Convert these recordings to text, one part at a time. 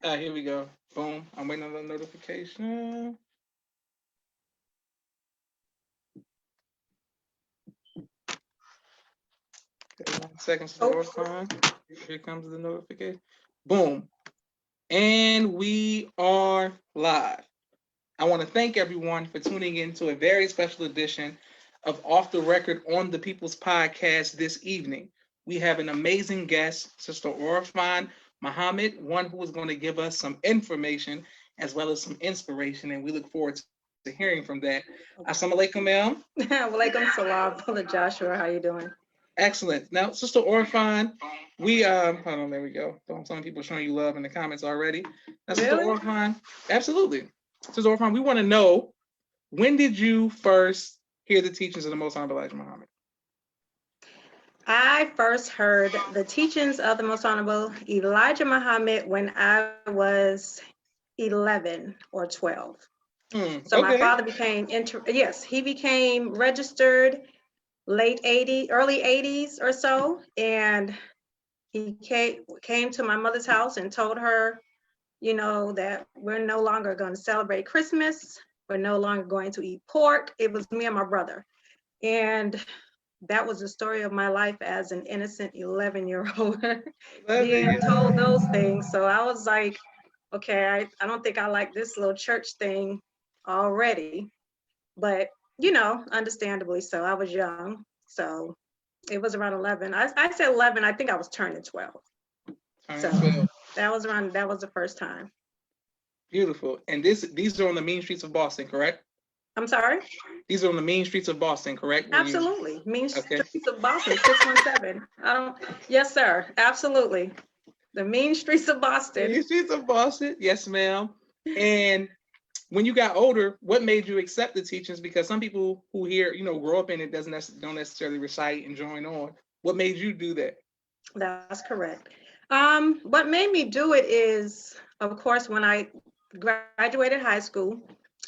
Here we go. Boom. I'm waiting on the notification. Okay, 1 second, Sis Oh, Oraphan. Here comes the notification. Boom. And we are live. I want to thank everyone for tuning in to a very special edition of Off the Record on the People's Podcast this evening. We have an amazing guest, Sister Oraphan Muhammad, one who is going to give us some information as well as some inspiration, and we look forward to hearing from that. Assalamu alaikum, ma'am. Walaikum salam, Brother Joshua. How you doing? Excellent. Now, Sister Oraphan, we hold on, there we go. Some people showing you love in the comments already. Now, Sister Really? Oraphan, absolutely. Sister Oraphan, we want to know, when did you first hear the teachings of the Most Honorable Elijah Muhammad? I first heard the teachings of the Most Honorable Elijah Muhammad when I was 11 or 12. So my Okay. father became, he became registered late 80s, early 80s or so. And he came to my mother's house and told her, that we're no longer going to celebrate Christmas. We're no longer going to eat pork. It was me and my brother. And that was the story of my life as an innocent 11-year-old being told those things. So I was like, okay, I don't think I like this little church thing already. But, understandably so. I was young. So it was around 11. I said 11. I think I was turning 12. So 12. That was the first time. Beautiful. And these are on the mean streets of Boston, correct? I'm sorry? These are on the mean streets of Boston, correct? Absolutely. Mean streets of Boston, 617. Yes, sir. Absolutely. The mean streets of Boston. Mean streets of Boston. Yes, ma'am. And when you got older, what made you accept the teachings? Because some people who grow up in it don't necessarily recite and join on. What made you do that? That's correct. What made me do it is, of course, when I graduated high school,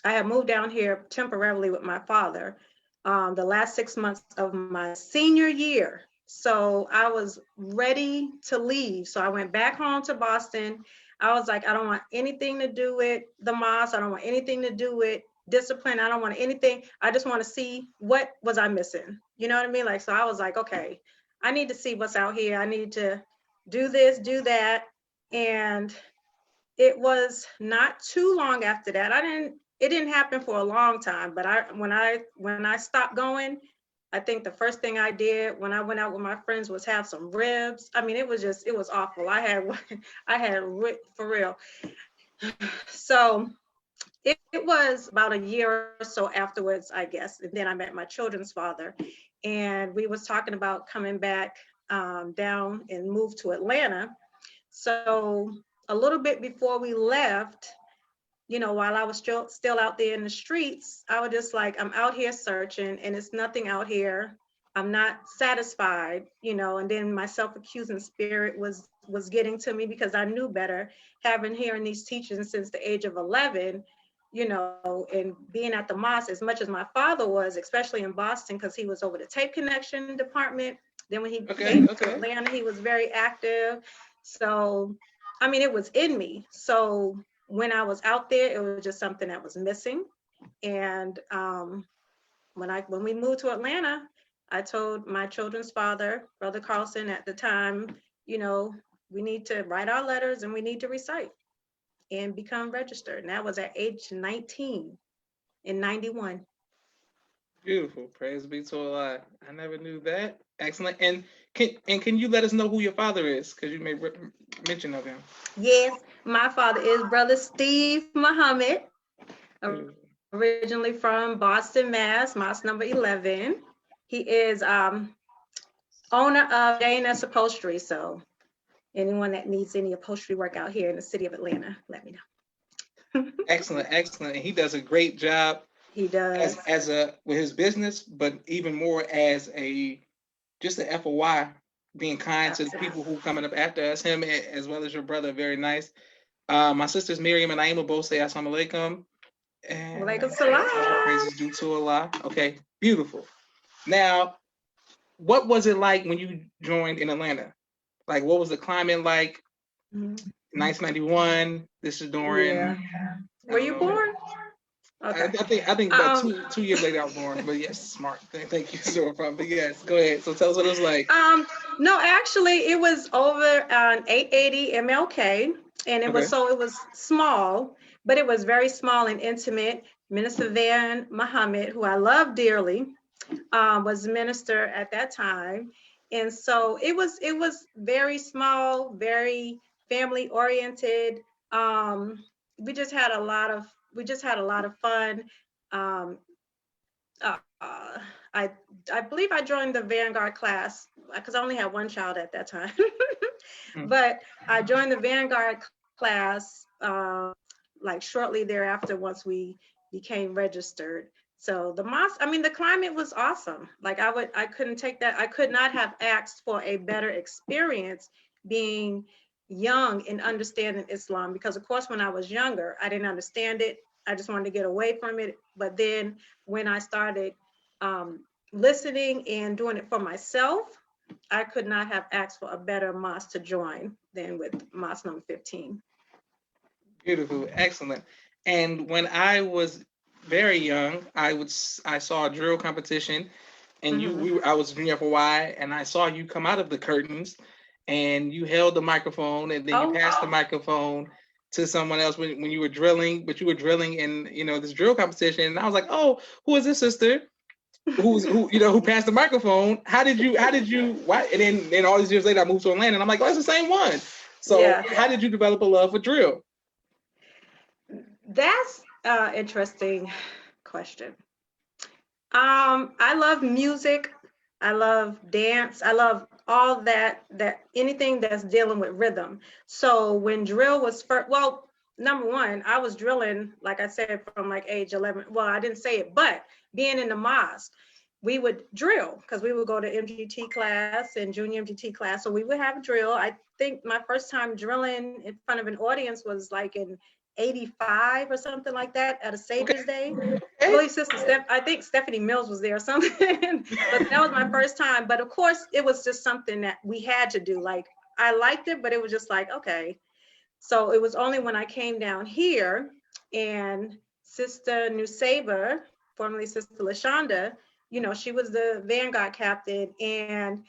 I had moved down here temporarily with my father the last 6 months of my senior year. So I was ready to leave. So I went back home to Boston. I was like, I don't want anything to do with the mosque. I don't want anything to do with discipline. I don't want anything. I just want to see what was I missing. You know what I mean? So I was like, okay, I need to see what's out here. I need to do this, do that. And it was not too long after that. It didn't happen for a long time, but when I stopped going, I think the first thing I did when I went out with my friends was have some ribs. I mean, it was awful. I had for real. So it was about a year or so afterwards, I guess. And then I met my children's father, and we was talking about coming back down and move to Atlanta. So a little bit before we left, while I was still out there in the streets, I was just like, I'm out here searching and it's nothing out here. I'm not satisfied, and then my self-accusing spirit was getting to me because I knew better, having hearing these teachings since the age of 11, and being at the mosque as much as my father was, especially in Boston, because he was over the tape connection department. Then when he came to Atlanta, he was very active. So, I mean, it was in me. So when I was out there, it was just something that was missing. And when we moved to Atlanta, I told my children's father, Brother Carlson, at the time, we need to write our letters and we need to recite and become registered. And that was at age 19 in 91. Beautiful. Praise be to Allah. I never knew that. Excellent. And can you let us know who your father is? Because you made mention of him. Yes, my father is Brother Steve Muhammad, originally from Boston, Mass, mosque number 11. He is owner of J&S Upholstery. So anyone that needs any upholstery work out here in the city of Atlanta, let me know. Excellent, excellent. And he does a great job. He does. As with his business, but even more as just an FOI, being kind to the people who are coming up after us, him as well as your brother, very nice. My sisters Miriam and Naima both say assalamu alaikum. And walaikum salam. Praises due to Allah. Okay, beautiful. Now, what was it like when you joined in Atlanta? Like, what was the climate like? Nice 91. This is during. Yeah. I Were don't you know. born? I Okay. think about two years later I was born. But yes, smart. Thank you, Sis Oraphan. But yes, go ahead. So tell us what it was like. No, actually, it was over on 880 MLK, and it Okay. was small, but it was very small and intimate. Minister Van Muhammad, who I love dearly, was the minister at that time, and so it was very small, very family oriented. Um, we just had a lot of fun. Um, uh, I I believe I joined the Vanguard class because I only had one child at that time, Mm. but I joined the Vanguard class like shortly thereafter once we became registered. So the mosque, I mean, the climate was awesome. Like I couldn't take that. I could not have asked for a better experience being young and understanding Islam because of course when I was younger, I didn't understand it. I just wanted to get away from it. But then when I started listening and doing it for myself, I could not have asked for a better mosque to join than with mosque number 15. Beautiful, excellent. And when I was very young, I saw a drill competition, and I was junior for Y, and I saw you come out of the curtains, and you held the microphone, and then you passed the microphone to someone else when you were drilling, but you were drilling in this drill competition, and I was like, oh, who is this sister? Who passed the microphone? How did you why? And then all these years later, I moved to Atlanta, and I'm like, oh, it's the same one. So Yeah. how did you develop a love for drill? That's an interesting question. I love music. I love dance. I love all that anything that's dealing with rhythm. So when drill was first, well, number one, I was drilling, like I said, from like age 11. Well, I didn't say it, but being in the mosque, we would drill because we would go to MGT class and junior MGT class. So we would have drill. I think my first time drilling in front of an audience was like in 85 or something like that at a Savior's Day. I believe I think Stephanie Mills was there or something, but that was my first time. But of course, it was just something that we had to do. Like I liked it, but it was just like, okay. So it was only when I came down here and Sister Nusaba, formerly Sister Lashonda, she was the Vanguard captain. And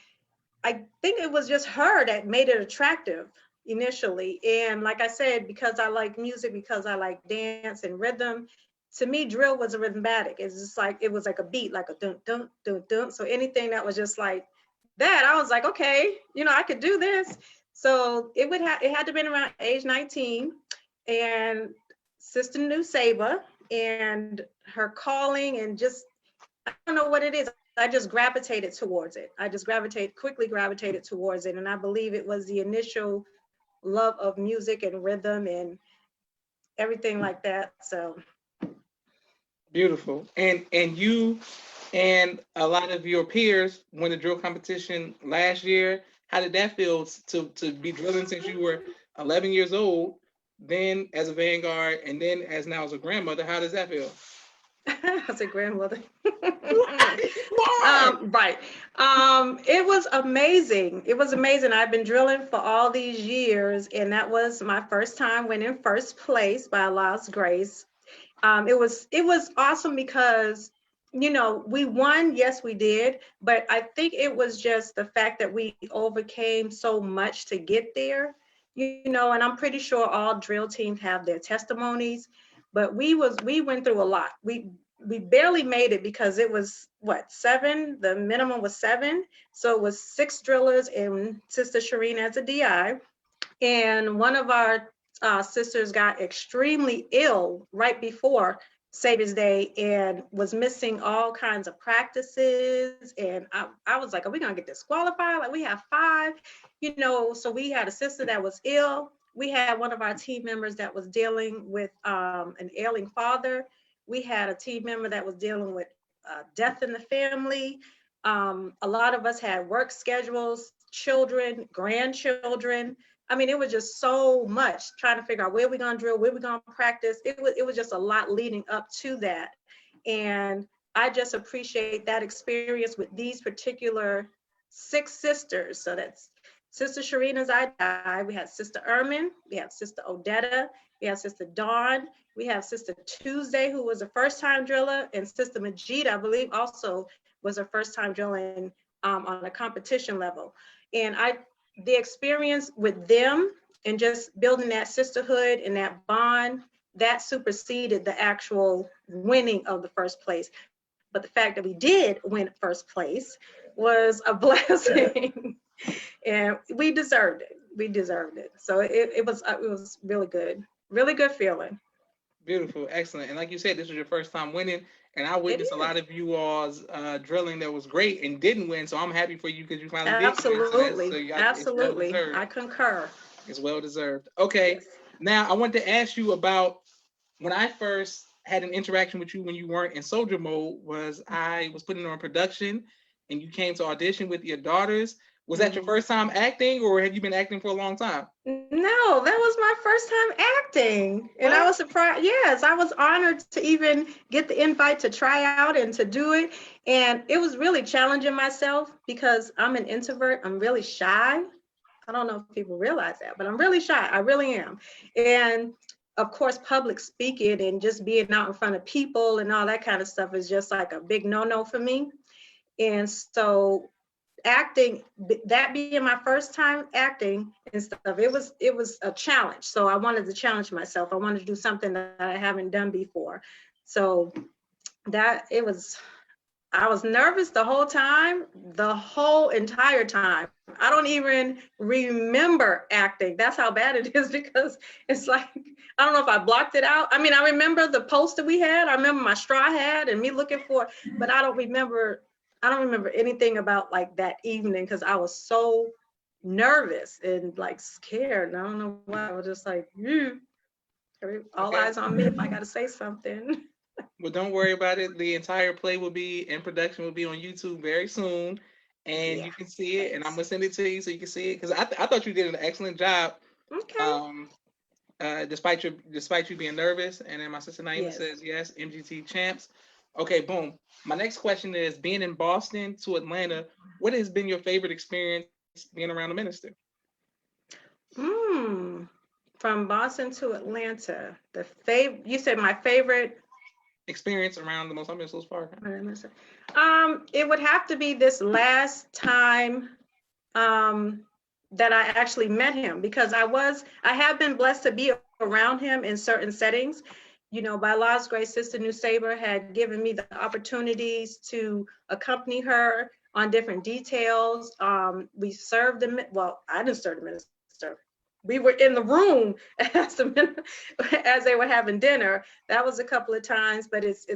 I think it was just her that made it attractive initially. And like I said, because I like music, because I like dance and rhythm, to me, drill was a rhythmatic. It's just like, it was like a beat, like a dun, dun, dun, dun. So anything that was just like that, I was like, okay, I could do this. So it had to been around age 19. And Sister Nusaba and her calling and just, I don't know what it is. I just gravitated towards it. I just quickly gravitated towards it. And I believe it was the initial love of music and rhythm and everything like that. So Beautiful. And you and a lot of your peers won the drill competition last year. How did that feel to be drilling since you were 11 years old, then as a Vanguard, and then as now as a grandmother? How does that feel? as a grandmother. Why? Right. It was amazing. It was amazing. I've been drilling for all these years, and that was my first time winning first place by Allah's grace. It was awesome because we won, yes we did, but I think it was just the fact that we overcame so much to get there, and I'm pretty sure all drill teams have their testimonies, but we went through a lot. We barely made it because it was what, 7, the minimum was 7, so it was 6 drillers and Sister Shireen as a DI, and one of our sisters got extremely ill right before Savior's Day and was missing all kinds of practices. And I was like, are we going to get disqualified? Like, we have 5, so we had a sister that was ill. We had one of our team members that was dealing with an ailing father. We had a team member that was dealing with death in the family. A lot of us had work schedules, children, grandchildren. I mean, it was just so much trying to figure out where we're going to drill, where we're going to practice. It was just a lot leading up to that. And I just appreciate that experience with these particular 6 sisters. So that's Sister Sharina's I died. We had Sister Ermin. We have Sister Odetta. We have Sister Dawn. We have Sister Tuesday, who was a first-time driller, and Sister Majida, I believe, also was a first-time drilling on a competition level. And the experience with them and just building that sisterhood and that bond, that superseded the actual winning of the first place. But the fact that we did win first place was a blessing. And we deserved it. We deserved it. So it was really good feeling. Beautiful, excellent. And like you said, this was your first time winning, and I witnessed a lot of you all's drilling that was great and didn't win. So I'm happy for you because you finally did win. Absolutely, absolutely. I concur. It's well deserved. Okay, yes. Now I want to ask you about when I first had an interaction with you when you weren't in soldier mode. I was putting on production, and you came to audition with your daughters. Was that your first time acting, or have you been acting for a long time? No, that was my first time acting. And I was surprised. Yes, I was honored to even get the invite to try out and to do it. And it was really challenging myself because I'm an introvert. I'm really shy. I don't know if people realize that, but I'm really shy. I really am. And of course, public speaking and just being out in front of people and all that kind of stuff is just like a big no-no for me. And so acting, that being my first time acting and stuff, it was a challenge. So I wanted to challenge myself. I wanted to do something that I haven't done before. So I was nervous the whole time, the whole entire time. I don't even remember acting. That's how bad it is, because it's like, I don't know if I blocked it out. I mean, I remember the poster we had. I remember my straw hat and me looking for it, but I don't remember anything about like that evening because I was so nervous and like scared. And I don't know why. I was just like, all eyes on me if I got to say something. Well, don't worry about it. The entire play will be in production, will be on YouTube very soon, and you can see it. And I'm gonna send it to you so you can see it, because I thought you did an excellent job. Okay. Despite you being nervous. And then my sister Naima says yes, MGT champs. Okay, boom. My next question is, being in Boston to Atlanta, what has been your favorite experience being around the minister? From Boston to Atlanta, you said my favorite experience around the Most High Missiles Park. It would have to be this last time that I actually met him, because I have been blessed to be around him in certain settings. You know, by Law's grace, Sister New Saber had given me the opportunities to accompany her on different details. We served them. Well, I didn't serve the minister. We were in the room as they were having dinner. That was a couple of times, but it's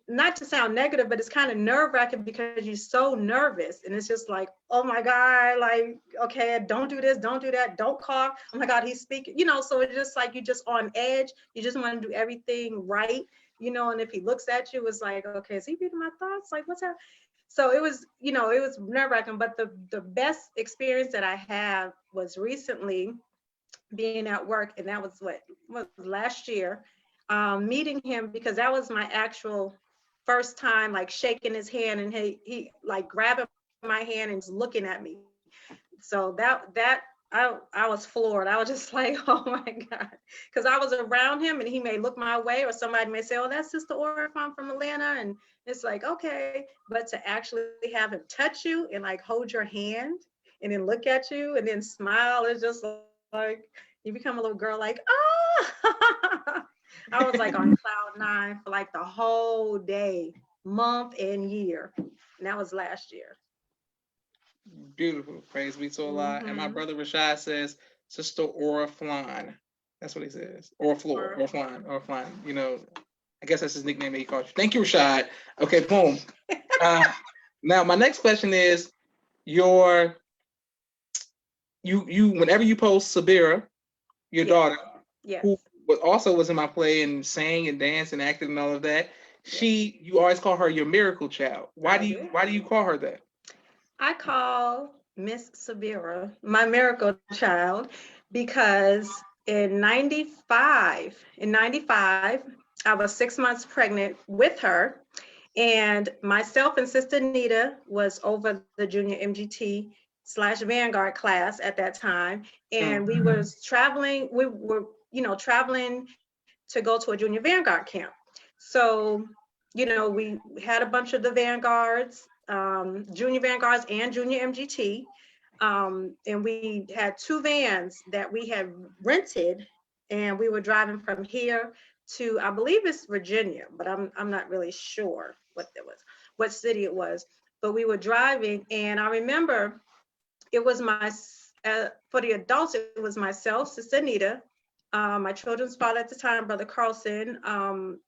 not to sound negative, but it's kind of nerve-wracking because you're so nervous, and it's just like, oh my God, like, okay, don't do this, don't do that, don't cough. Oh my God, he's speaking, you know. So it's just like you're just on edge. You just want to do everything right, you know. And if he looks at you, it's like, okay, is he reading my thoughts? Like, what's that? So it was, you know, it was nerve-wracking. But the best experience that I have was recently being at work, and that was what last year. Meeting him, because that was my actual first time like shaking his hand, and he like grabbing my hand and looking at me. So that I was floored. I was just like, oh my God, because I was around him and he may look my way, or somebody may say, oh, that's Sister Oraphan from Atlanta, and it's like, okay, but to actually have him touch you and like hold your hand and then look at you and then smile, it's just like you become a little girl, like, oh. I was like on cloud 9 for like the whole day, month, and year. And that was last year. Beautiful. Praise be to Allah. And my brother Rashad says, Sister Oraphan. That's what he says. Oraphan. You know, I guess that's his nickname that he calls you. Thank you, Rashad. Okay, boom. Now, my next question is, you whenever you post Sabira, your daughter, who also was in my play and sang and danced and acted and all of that, you always call her your miracle child. Why do you call her that? I call Miss Sabira my miracle child because in 95, I was 6 months pregnant with her, and myself and Sister Nita was over the junior MGT, Vanguard class at that time. And we were traveling, traveling to go to a junior Vanguard camp. So, we had a bunch of the Vanguards, junior Vanguards and junior MGT. And we had 2 vans that we had rented, and we were driving from here to, I believe it's Virginia, but I'm not really sure what city it was. But we were driving, and I remember it was for the adults, it was myself, Sister Anita, my children's father at the time, Brother Carlson,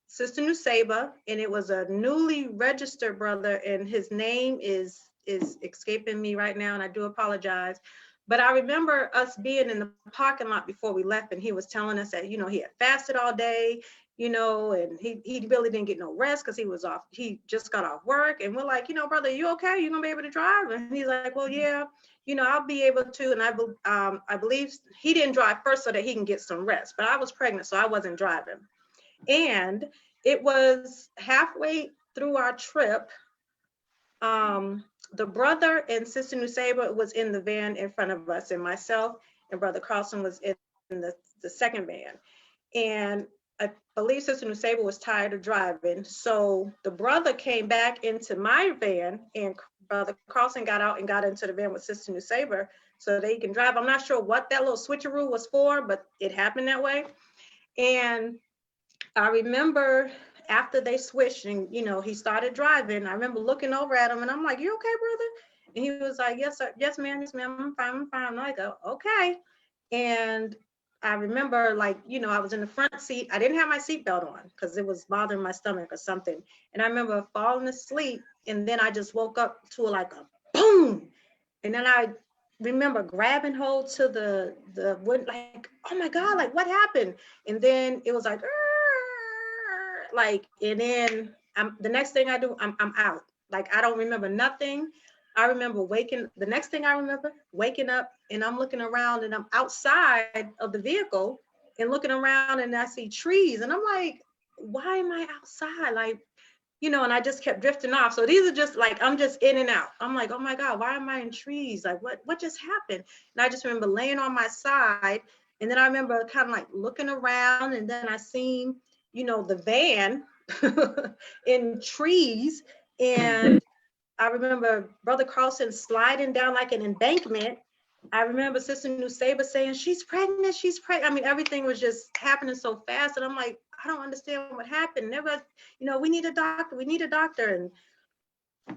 Sister Nuseba, and it was a newly registered brother, and his name is escaping me right now, and I do apologize. But I remember us being in the parking lot before we left, and he was telling us that, he had fasted all day, and he really didn't get no rest because he just got off work. And we're like, brother, you okay? You gonna be able to drive? And he's like, well, yeah, I'll be able to. And I believe he didn't drive first so that he can get some rest, but I was pregnant, so I wasn't driving. And it was halfway through our trip, the brother and Sister Nuseba was in the van in front of us, and myself and Brother Carlson was in the second van. And I believe Sister Nuseba was tired of driving. So the brother came back into my van, and Brother Carlson got out and got into the van with Sister Nuseba so they can drive. I'm not sure what that little switcheroo was for, but it happened that way. And I remember after they switched and, he started driving, I remember looking over at him and I'm like, you okay, brother? And he was like, yes, sir. Yes, ma'am. Yes, ma'am. I'm fine. And I go, okay. And I remember, I was in the front seat. I didn't have my seatbelt on because it was bothering my stomach or something. And I remember falling asleep, and then I just woke up to a boom. And then I remember grabbing hold to the wood, oh my God, what happened? And then it was and then the next thing I do, I'm out. I don't remember nothing. I remember the next thing I remember, waking up, and I'm looking around, and I'm outside of the vehicle and looking around, and I see trees, and I'm like, why am I outside? And I just kept drifting off. So these are just I'm just in and out. I'm like, oh my God, why am I in trees? What just happened? And I just remember laying on my side, and then I remember kind of looking around, and then I seen, the van in trees, and I remember Brother Carlson sliding down an embankment. I remember Sister Nuseba saying, she's pregnant, she's pregnant. I mean, everything was just happening so fast. And I'm like, I don't understand what happened. Never, we need a doctor. And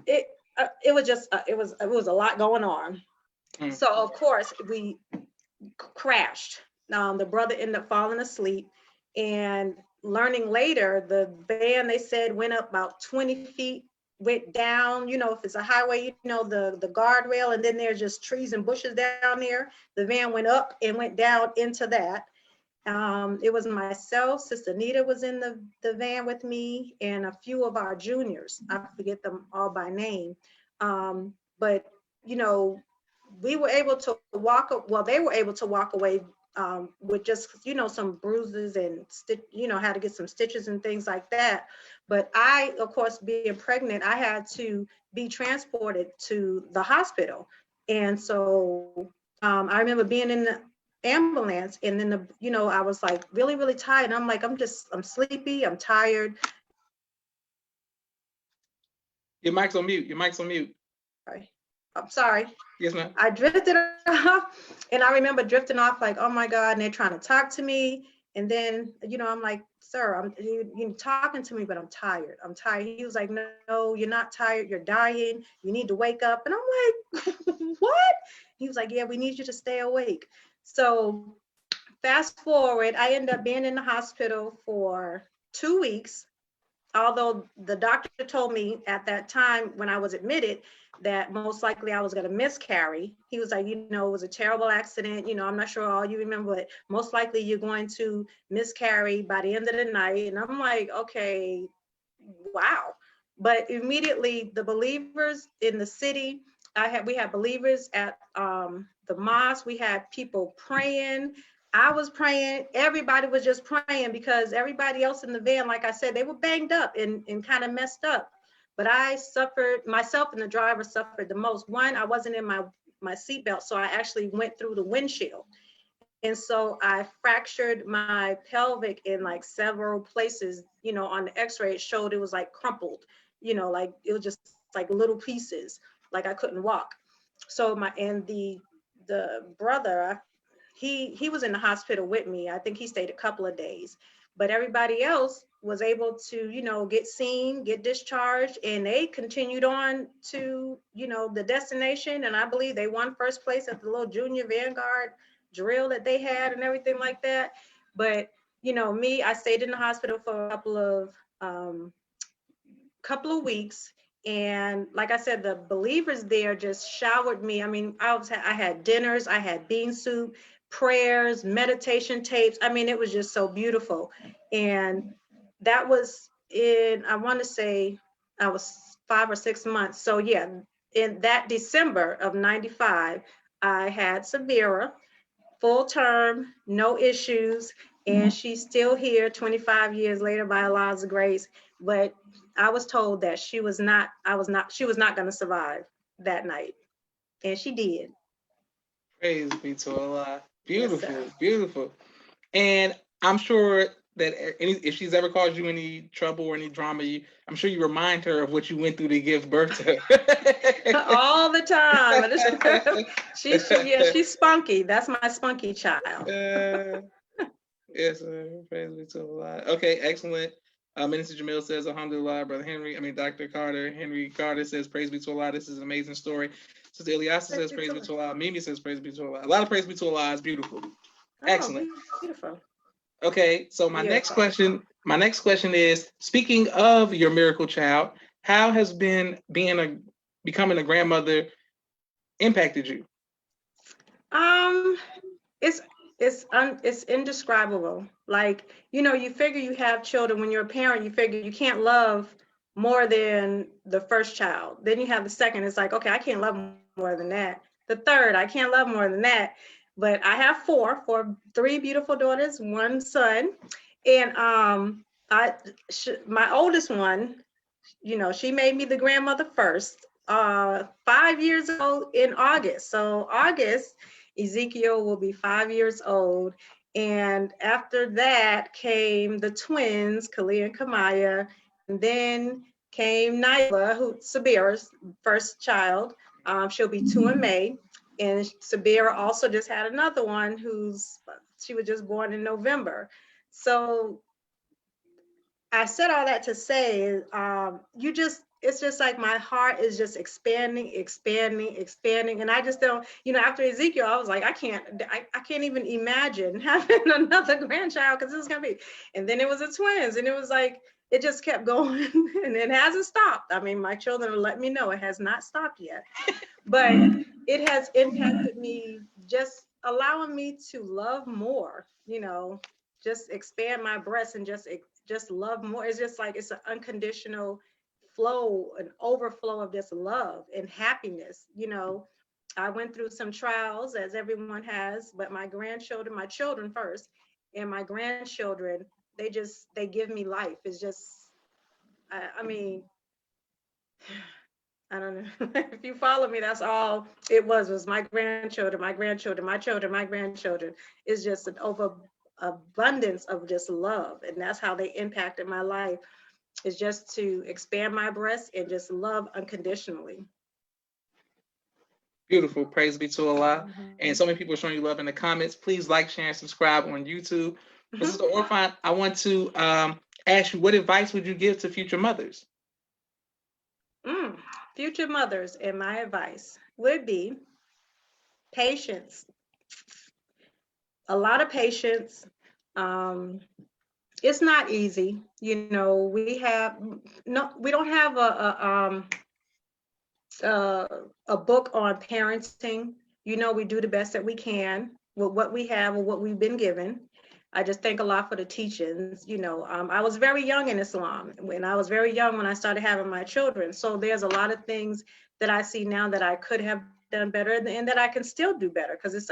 it was a lot going on. So of course we crashed. The brother ended up falling asleep, and learning later, the van, they said, went up about 20 feet, went down, if it's a highway, the guardrail, and then there's just trees and bushes down there. The van went up and went down into that. It was myself, Sister Anita was in the van with me, and a few of our juniors. I forget them all by name. But, we were able to they were able to walk away with just, some bruises and, had to get some stitches and things like that. But I, of course, being pregnant, I had to be transported to the hospital. And so I remember being in the ambulance, and then I was really, really tired. And I'm like, I'm sleepy, I'm tired. Your mic's on mute. Sorry. I'm sorry. Yes, ma'am. I drifted off, and I remember drifting off oh my God, and they're trying to talk to me. And then, I'm like, sir, you're talking to me, but I'm tired. He was like, no, you're not tired. You're dying. You need to wake up. And I'm like, what? He was like, yeah, we need you to stay awake. So fast forward, I ended up being in the hospital for 2 weeks. Although the doctor told me at that time when I was admitted that most likely I was going to miscarry. He was like, it was a terrible accident. I'm not sure all you remember, but most likely you're going to miscarry by the end of the night. And I'm like, okay, wow. But immediately the believers in the city, we had believers at the mosque. We had people praying. I was praying. Everybody was just praying because everybody else in the van, like I said, they were banged up and kind of messed up. But I suffered, myself and the driver suffered the most. One, I wasn't in my my seatbelt. So I actually went through the windshield. And so I fractured my pelvic in like several places, you know, on the x-ray, it showed it was like crumpled, you know, like it was just like little pieces, like I couldn't walk. So the brother, he was in the hospital with me. I think he stayed a couple of days, but everybody else was able to, you know, get seen, get discharged, and they continued on to, you know, the destination. And I believe they won first place at the little junior Vanguard drill that they had and everything like that. But, you know, me, I stayed in the hospital for a couple of weeks. And like I said, the believers there just showered me. I mean, I had dinners, I had bean soup, prayers, meditation tapes. I mean, it was just so beautiful. And that was I want to say I was 5 or 6 months. So yeah, in that December of 95, I had Severa, full term, no issues, and she's still here 25 years later by Allah's grace. But I was told that she was not going to survive that night, and she did. Praise be to Allah. Yes, Beautiful, sir. beautiful. And I'm sure that if she's ever caused you any trouble or any drama, I'm sure you remind her of what you went through to give birth to her. All the time. She's spunky. That's my spunky child. Yes, sir. Praise be to Allah. Okay, excellent. Minister Jamil says, Alhamdulillah, Brother Dr. Carter, Henry Carter says, praise be to Allah. This is an amazing story. Sister Ilyasa says, praise be to Allah. Mimi says, praise be to Allah. A lot of praise be to Allah. It's beautiful. Excellent. Beautiful. Okay, so my next question is, speaking of your miracle child, how has becoming a grandmother impacted you? It's indescribable. Like, you know, you figure you have children. When you're a parent, you figure you can't love more than the first child. Then you have the second. It's like, okay, I can't love more than that. The third, I can't love more than that. But I have three beautiful daughters, one son. And my oldest one, you know, she made me the grandmother first, 5 years old in August. So August, Ezekiel will be 5 years old. And after that came the twins, Kalia and Kamaya. And then came Nyla, Sabira's first child. She'll be 2 in May. And Sabira also just had another one she was just born in November. So I said all that to say, it's just like my heart is just expanding. And I just don't, you know, after Ezekiel, I was like, I can't even imagine having another grandchild, because this is going to be, and then it was the twins, and it was like, it just kept going and it hasn't stopped. I mean, my children will let me know it has not stopped yet, but it has impacted me, just allowing me to love more, you know, just expand my breast and just love more. It's just like, it's an unconditional flow, an overflow of this love and happiness. You know, I went through some trials, as everyone has, but my children first, and my grandchildren, they give me life. It's just, I mean, I don't know. If you follow me, that's all it was my grandchildren, my grandchildren, my children, my grandchildren. It's just an abundance of just love. And that's how they impacted my life, is just to expand my breast and just love unconditionally. Beautiful. Praise be to Allah. And so many people are showing you love in the comments. Please like, share, and subscribe on YouTube. Sister Oraphan, I want to ask you, what advice would you give to future mothers? Future mothers, and my advice would be patience. A lot of patience. It's not easy. You know, we don't have a book on parenting. You know, we do the best that we can with what we have or what we've been given. I just thank Allah for the teachings. You know, I was very young in Islam, when I was very young when I started having my children. So there's a lot of things that I see now that I could have done better, and that I can still do better, because it's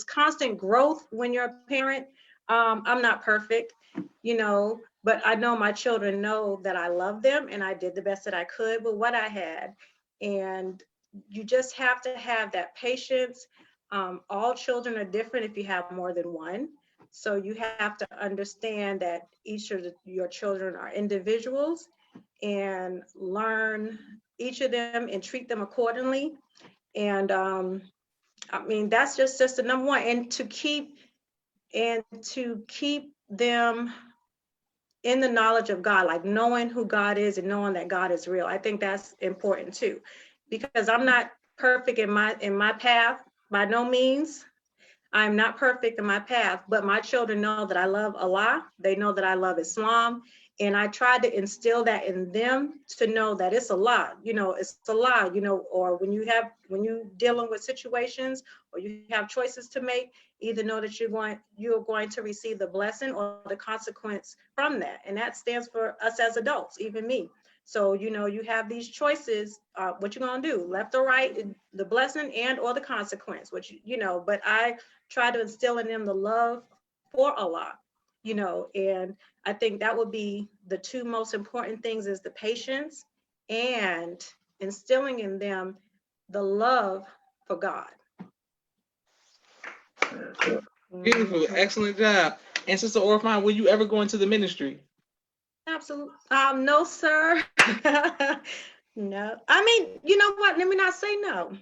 constant growth when you're a parent. I'm not perfect, you know, but I know my children know that I love them, and I did the best that I could with what I had. And you just have to have that patience. All children are different if you have more than one. So you have to understand that each of your children are individuals, and learn each of them and treat them accordingly. And I mean, that's just the number one. And to keep them in the knowledge of God, like knowing who God is and knowing that God is real. I think that's important too, because I'm not perfect in my path by no means. I'm not perfect in my path, but my children know that I love Allah. They know that I love Islam. And I try to instill that in them to know that it's Allah, it's Allah, or when you dealing with situations or you have choices to make, either know that you're going to receive the blessing or the consequence from that. And that stands for us as adults, even me. So, you have these choices, what you're going to do, left or right, the blessing and or the consequence, but I try to instill in them the love for Allah, and I think that would be the two most important things, is the patience and instilling in them the love for God. Beautiful, excellent job. And Sister Oraphan, will you ever go into the ministry? Absolutely. No, sir. No. I mean, you know what? Let me not say no.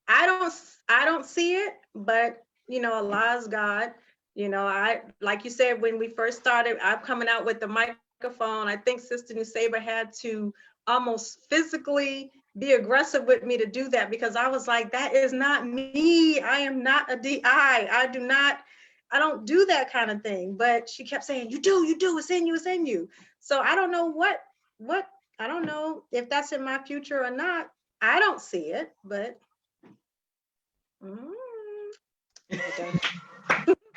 I don't see it, but Allah's God. I, like you said, when we first started, I'm coming out with the microphone. I think Sister Nuseba had to almost physically be aggressive with me to do that, because I was like, that is not me. I am not a DI. I don't do that kind of thing. But she kept saying, you do, it's in you. So I don't know I don't know if that's in my future or not. I don't see it, but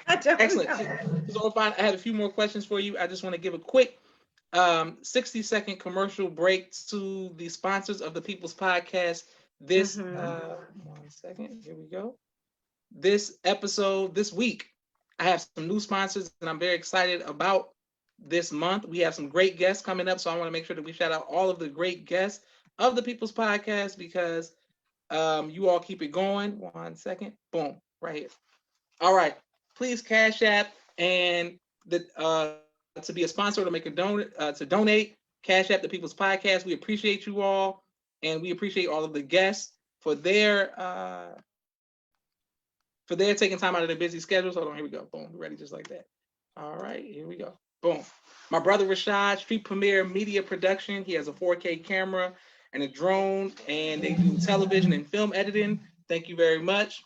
I don't Excellent. know. So I had a few more questions for you. I just want to give a quick 60-second commercial break to the sponsors of the People's Podcast. This 1 second, here we go. This episode, this week, I have some new sponsors, and I'm very excited about this month. We have some great guests coming up, so I want to make sure that we shout out all of the great guests of the People's Podcast, because you all keep it going. 1 second. Boom, right here. All right. Please Cash App and to be a sponsor, to make a donate. Cash App the People's Podcast. We appreciate you all, and we appreciate all of the guests for their taking time out of their busy schedules. Hold on, here we go. Boom, we're ready just like that. All right, here we go. Boom. My brother Rashad, Street Premiere Media Production. He has a 4K camera and a drone, and they do television and film editing. Thank you very much.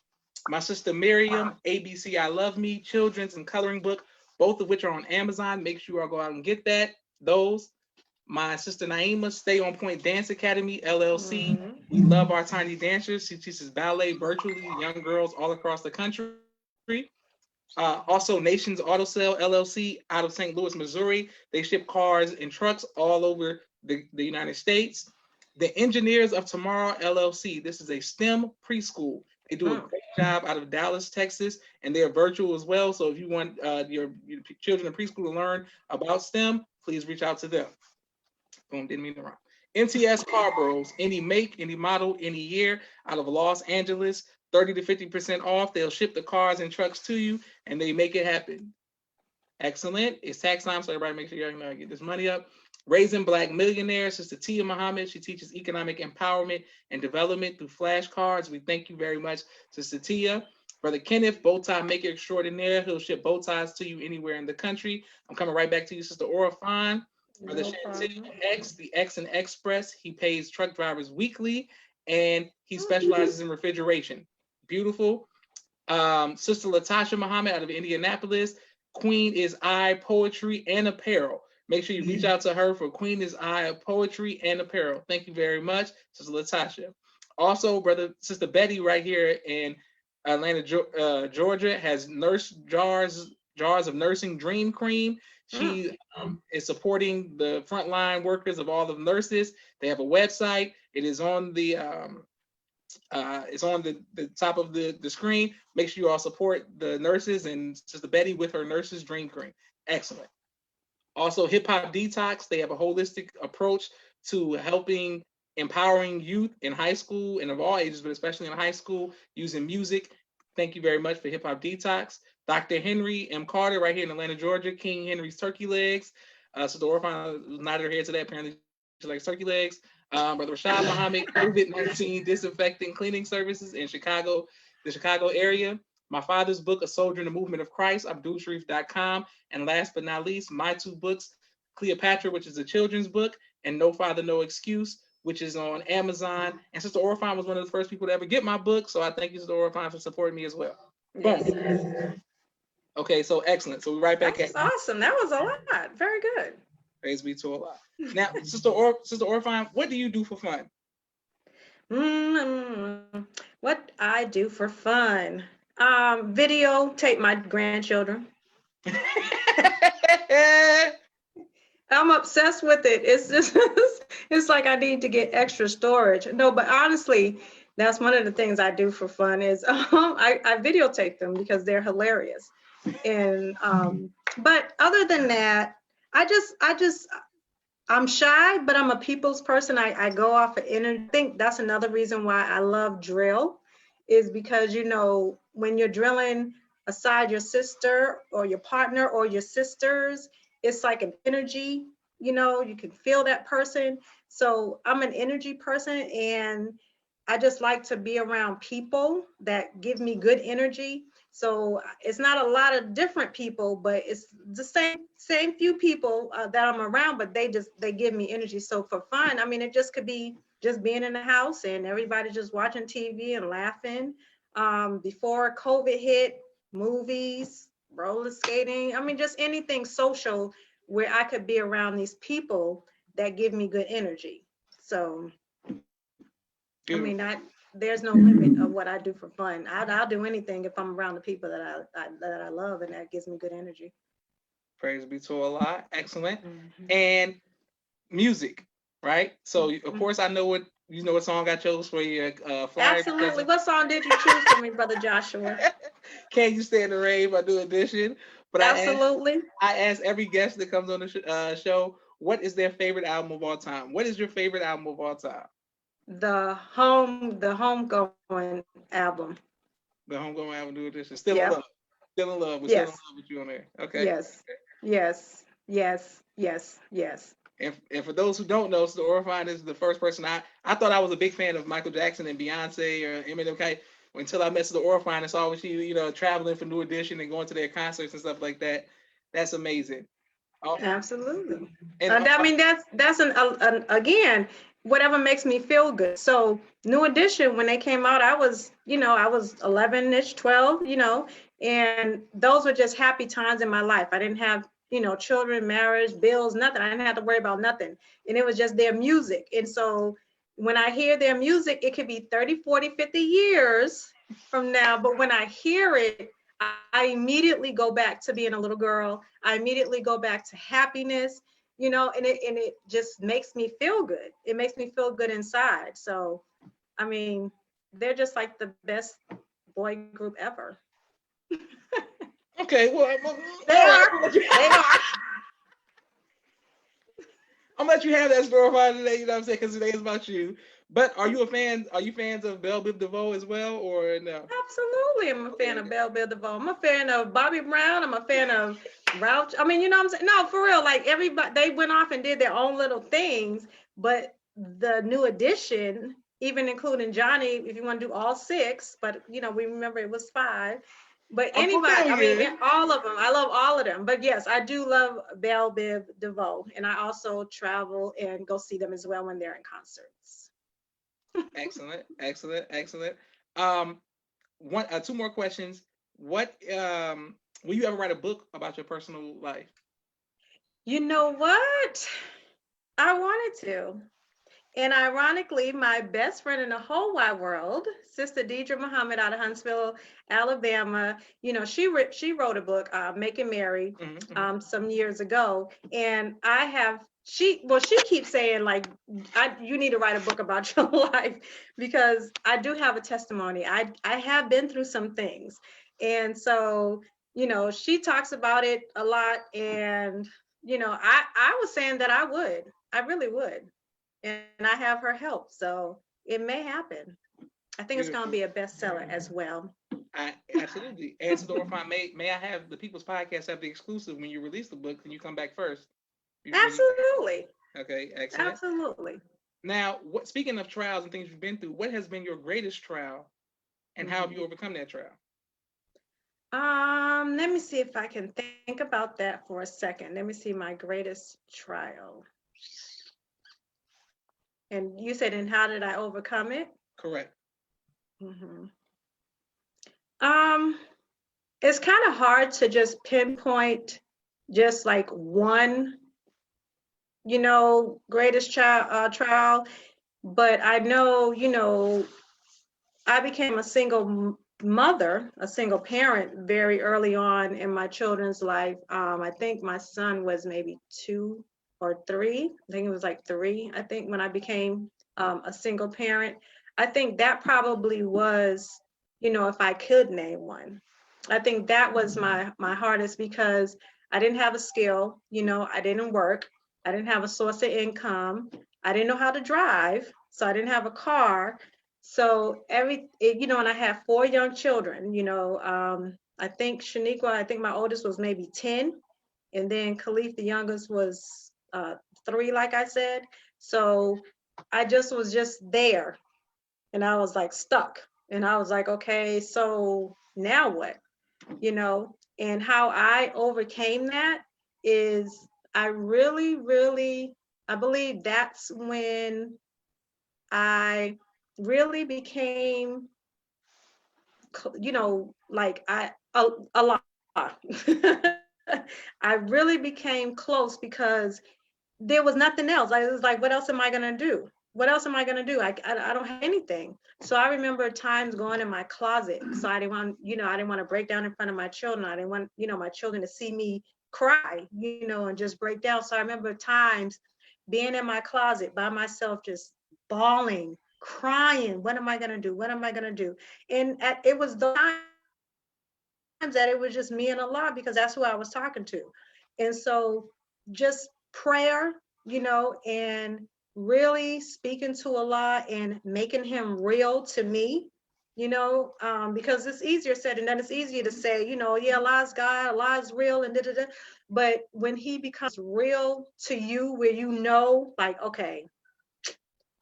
My sister Miriam, ABC I Love Me, children's and coloring book, both of which are on Amazon. Make sure you all go out and get those. My sister Naima, Stay On Point Dance Academy, LLC. We love our tiny dancers. She teaches ballet virtually, young girls all across the country. Also, Nations Auto Sale, LLC, out of St. Louis, Missouri. They ship cars and trucks all over the United States. The Engineers of Tomorrow, LLC. This is a STEM preschool. They do a great job out of Dallas, Texas, and they're virtual as well. So if you want your children in preschool to learn about STEM, please reach out to them. Boom, didn't mean to rhyme. MTS Car Bros, any make, any model, any year, out of Los Angeles, 30 to 50% off. They'll ship the cars and trucks to you, and they make it happen. Excellent. It's tax time, so everybody make sure you get this money up. Raising Black Millionaires, Sister Tia Muhammad. She teaches economic empowerment and development through flashcards. We thank you very much, Sister Tia. Brother Kenneth, bow tie maker extraordinaire. He'll ship bow ties to you anywhere in the country. I'm coming right back to you, Sister Oraphan. Brother Shantil X, the X and Express. He pays truck drivers weekly, and he specializes in refrigeration. Beautiful. Sister Latasha Muhammad out of Indianapolis. Queen is I Poetry and Apparel. Make sure you reach out to her for Queen is I Poetry and Apparel. Thank you very much, Sister Latasha. Also, Sister Betty right here in Atlanta, Georgia, has jars of nursing dream cream. She is supporting the frontline workers of all the nurses. They have a website. It is on the top of the screen. Make sure you all support the nurses and Sister Betty with her nurses dream cream. Excellent. Also, Hip Hop Detox. They have a holistic approach to helping empowering youth in high school and of all ages, but especially in high school, using music. Thank you very much for Hip Hop Detox. Dr. Henry M. Carter, right here in Atlanta, Georgia. King Henry's Turkey Legs. Sister Oraphan nodded her head to that. Apparently, she likes turkey legs. Brother Rashad Muhammad, COVID-19 disinfecting cleaning services in Chicago, the Chicago area. My father's book, A Soldier in the Movement of Christ, AbdulSharif.com. And last but not least, my two books, Cleopatra, which is a children's book, and No Father, No Excuse, which is on Amazon. And Sister Oraphan was one of the first people to ever get my book, so I thank you, Sister Oraphan, for supporting me as well. Boom. Okay, so excellent. So we're right back at. That's awesome. That was a lot. Very good. Praise be to Allah. Now, Sister Oraphan, what do you do for fun? What I do for fun? Videotape my grandchildren. I'm obsessed with it. It's just, it's like I need to get extra storage. No, but honestly, that's one of the things I do for fun is I videotape them because they're hilarious. And but other than that, I'm shy, but I'm a people's person. I go off of energy. I think that's another reason why I love drill, is because, you know, when you're drilling aside your sister or your partner or your sisters, it's like an energy, you know, you can feel that person. So I'm an energy person, and I just like to be around people that give me good energy. So it's not a lot of different people, but it's the same few people that I'm around, but they give me energy. So for fun, I mean, it just could be just being in the house and everybody just watching TV and laughing. Before COVID hit, movies, roller skating. I mean, just anything social where I could be around these people that give me good energy. So, I mean, there's no limit of what I do for fun. I'll do anything if I'm around the people that I love and that gives me good energy. Praise be to Allah. Excellent. And music, right? So of course I know what song I chose for your flyer. Absolutely. What song did you choose for me, Brother Joshua? Can You Stand the Rain by New Edition? But absolutely. I ask every guest that comes on the show, what is their favorite album of all time? What is your favorite album of all time? The Homegoing album. The Homegoing album, New Edition. Still in love. Still in love. We're still in love with you on there. Okay. Yes. Okay. Yes. Yes. Yes. Yes. And for those who don't know, Sister Oraphan is the first person I thought I was a big fan of Michael Jackson and Beyonce or Eminem. Okay, until I met Sister Oraphan and saw she, traveling for New Edition and going to their concerts and stuff like that. That's amazing. Absolutely. And I mean, that's an again, whatever makes me feel good. So New Edition, when they came out, I was 11-ish, 12, and those were just happy times in my life. I didn't have, children, marriage, bills, nothing. I didn't have to worry about nothing. And it was just their music. And so when I hear their music, it could be 30, 40, 50 years from now. But when I hear it, I immediately go back to being a little girl. I immediately go back to happiness, and it just makes me feel good. It makes me feel good inside. So, I mean, they're just like the best boy group ever. Okay, well, they are. They are. I'm gonna let you have that story today, you know what I'm saying? Because today is about you. But are you fans of Belle Biv DeVoe as well, or no? Absolutely, I'm a fan of Belle Biv DeVoe. I'm a fan of Bobby Brown. I'm a fan of Ralph. I mean, you know what I'm saying? No, for real. Like everybody, they went off and did their own little things. But the New Edition, even including Johnny, if you want to do all 6, but we remember it was 5. But anybody, I mean, all of them. I love all of them. But yes, I do love Belle Biv DeVoe, and I also travel and go see them as well when they're in concerts. Excellent. Two more questions. What will you ever write a book about your personal life? You know what? I wanted to. And ironically, my best friend in the whole wide world, Sister Deidre Muhammad out of Huntsville, Alabama, she wrote a book, Making Mary, some years ago. And she keeps saying, like, you need to write a book about your life, because I do have a testimony. I have been through some things. And so, she talks about it a lot. And, I was saying that I really would. and I have her help. So it may happen. I think it's going to Beautiful. be a bestseller as well. Absolutely. And Sis Oraphan, may I have the People's Podcast have the exclusive when you release the book? Can you come back first? When you, Absolutely. okay, excellent. Absolutely. Now, speaking of trials and things you've been through, what has been your greatest trial, and how have you overcome that trial? Let me see if I can think about that for a second. Let me see my greatest trial. And you said, and how did I overcome it? Correct. Mm-hmm. Um, it's kind of hard to just pinpoint just like one, greatest trial, but I know, I became a single mother, a single parent very early on in my children's life. I think my son was maybe 2 or 3. I think it was like 3, I think, when I became a single parent. I think that probably was, if I could name one. I think that was my hardest because I didn't have a skill, I didn't work, I didn't have a source of income, I didn't know how to drive, so I didn't have a car. So and I have 4 young children, I think I think my oldest was maybe 10, and then Khalif, the youngest, was 3, like I said. So I just was just there, and I was like stuck, and I was like, okay, so now what? And how I overcame that is I really, really, I believe that's when I really became, like a lot. I really became close because there was nothing else. I was like, what else am I gonna do? What else am I gonna do? I don't have anything. So I remember times going in my closet. So I didn't want, I didn't want to break down in front of my children. I didn't want, my children to see me cry, and just break down. So I remember times being in my closet by myself, just bawling, crying. What am I gonna do? What am I gonna do? And it was the times that it was just me and Allah, because that's who I was talking to. And so just prayer, and really speaking to Allah and making him real to me, because it's easier said and done. It's easier to say, yeah, Allah's God, Allah's real, and da da da. But when he becomes real to you, where like, okay,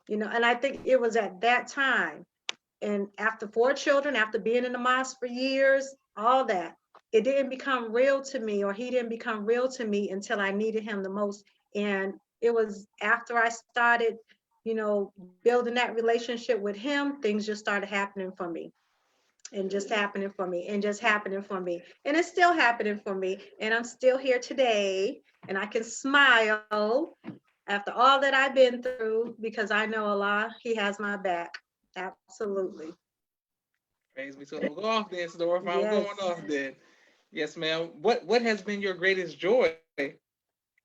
and I think it was at that time, and after 4 children, after being in the mosque for years, all that, it didn't become real to me, or he didn't become real to me until I needed him the most. And it was after I started, building that relationship with him, things just started happening for me, and just happening for me, and just happening for me. And it's still happening for me. And I'm still here today, and I can smile after all that I've been through, because I know Allah, he has my back. Absolutely. Praise be to the Lord. Go off then, Sis Oraphan. I'm Yes. going off then. Yes, ma'am. What has been your greatest joy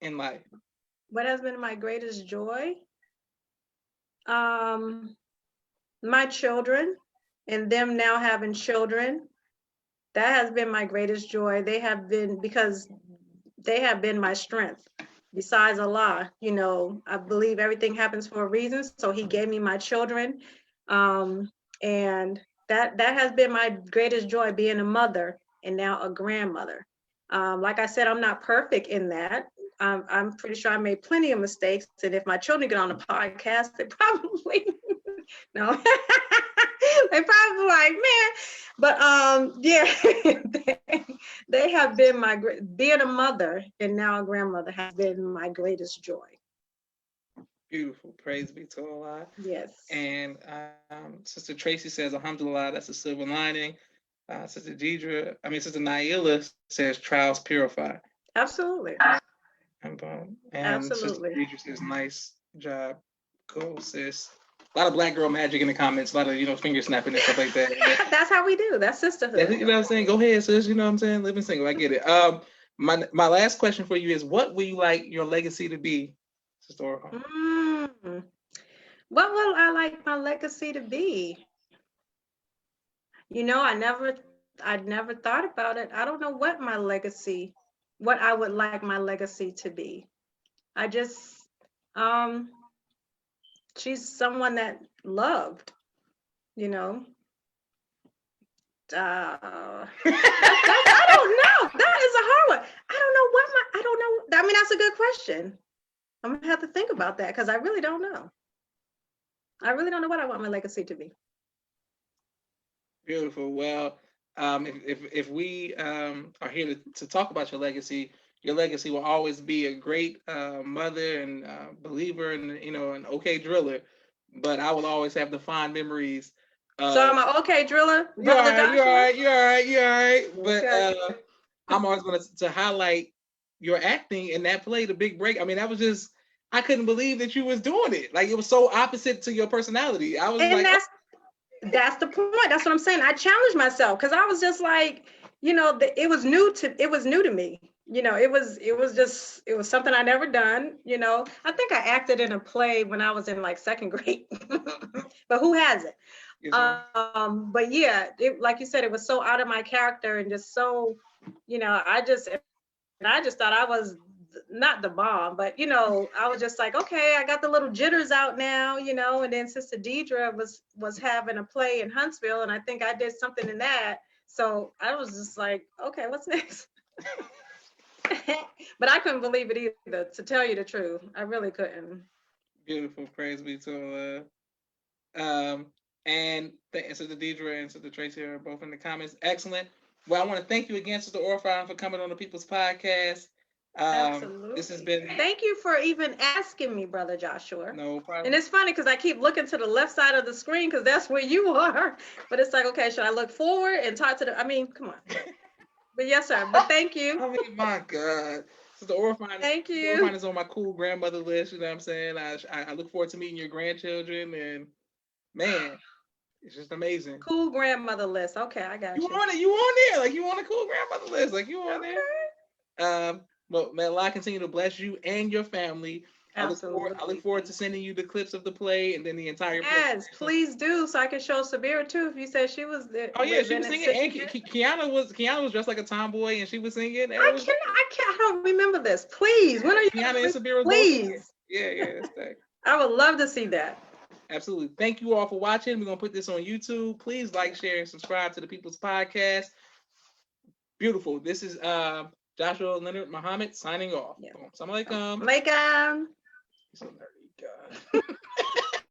in life? What has been my greatest joy? Um, my children, and them now having children. That has been my greatest joy. They have been, because they have been my strength. Besides Allah, I believe everything happens for a reason. So he gave me my children. And that has been my greatest joy, being a mother and now a grandmother. Like I said, I'm not perfect in that. I'm pretty sure I made plenty of mistakes. And if my children get on the podcast, they probably no, they probably like, man. But yeah, they have been being a mother and now a grandmother has been my greatest joy. Beautiful. Praise be to Allah. Yes. And Sister Tracy says, Alhamdulillah, that's a silver lining. Sister Naila says, trials purify. Absolutely. And Absolutely. Sister Deidre says, nice job. Go, sis. A lot of black girl magic in the comments, a lot of, finger snapping and stuff like that. That's how we do. That's sisterhood. You know what I'm saying? Go ahead, sis. You know what I'm saying? Living single. I get it. My last question for you is, what will you like your legacy to be, Sister Oraphan? What will I like my legacy to be? I never thought about it. I don't know what I would like my legacy to be. I just, she's someone that loved, you know. I don't know. That is a hard one. I don't know what my, I don't know. I mean, that's a good question. I'm gonna have to think about that because I really don't know. I really don't know what I want my legacy to be. Beautiful. Well, if we are here to talk about your legacy will always be a great mother and believer, and an okay driller. But I will always have the fond memories. So I'm an okay driller, You're all brother right. You're all Joshua. right. You're all right. You're all right. But Okay. I'm always going to highlight your acting in that play, The Big Break. I mean, that was just, I couldn't believe that you was doing it. Like, it was so opposite to your personality. I was And like, that's the point. That's what I'm saying. I challenged myself because I was just like, it was new to me. It was something I never done. I think I acted in a play when I was in like second grade, but who hasn't? But yeah, like you said, it was so out of my character and just so, I just thought I was not the bomb, but I was just like, okay, I got the little jitters out now, and then Sister Deidre was having a play in Huntsville, and I think I did something in that. So I was just like, okay, what's next? But I couldn't believe it either, to tell you the truth. I really couldn't. beautiful. Praise be to and Sister Deidre and Sister Tracy are both in the comments. Excellent. Well, I want to thank you again, Sister Oraphan, for coming on the People's Podcast. Absolutely. This has been. Thank you for even asking me, Brother Joshua. No problem. And it's funny because I keep looking to the left side of the screen because that's where you are. But it's like, okay, should I look forward and talk to I mean, come on. But yes, sir. But thank you. I mean, my God. Sister Oraphan. Thank you. Oraphan is on my cool grandmother list. You know what I'm saying? I look forward to meeting your grandchildren, and man, it's just amazing. Cool grandmother list. Okay, I got you. You on it? You on there? Like, you on the cool grandmother list? Like, you on there? Well, may Allah continue to bless you and your family. Absolutely. I look forward to sending you the clips of the play and then the entire play. Yes, please do, so I can show Sabira too. If you said she was there. Oh yeah, she was singing. And Kiana was dressed like a tomboy, and she was singing. I don't remember this. Please, when are you? Kiana and Sabira. Please. Yeah. I would love to see that. Absolutely. Thank you all for watching. We're gonna put this on YouTube. Please like, share, and subscribe to the People's Podcast. Beautiful. This is Joshua Leonard Muhammad signing off. Yeah. Assalamu alaikum. Alaikum. So nerdy, God.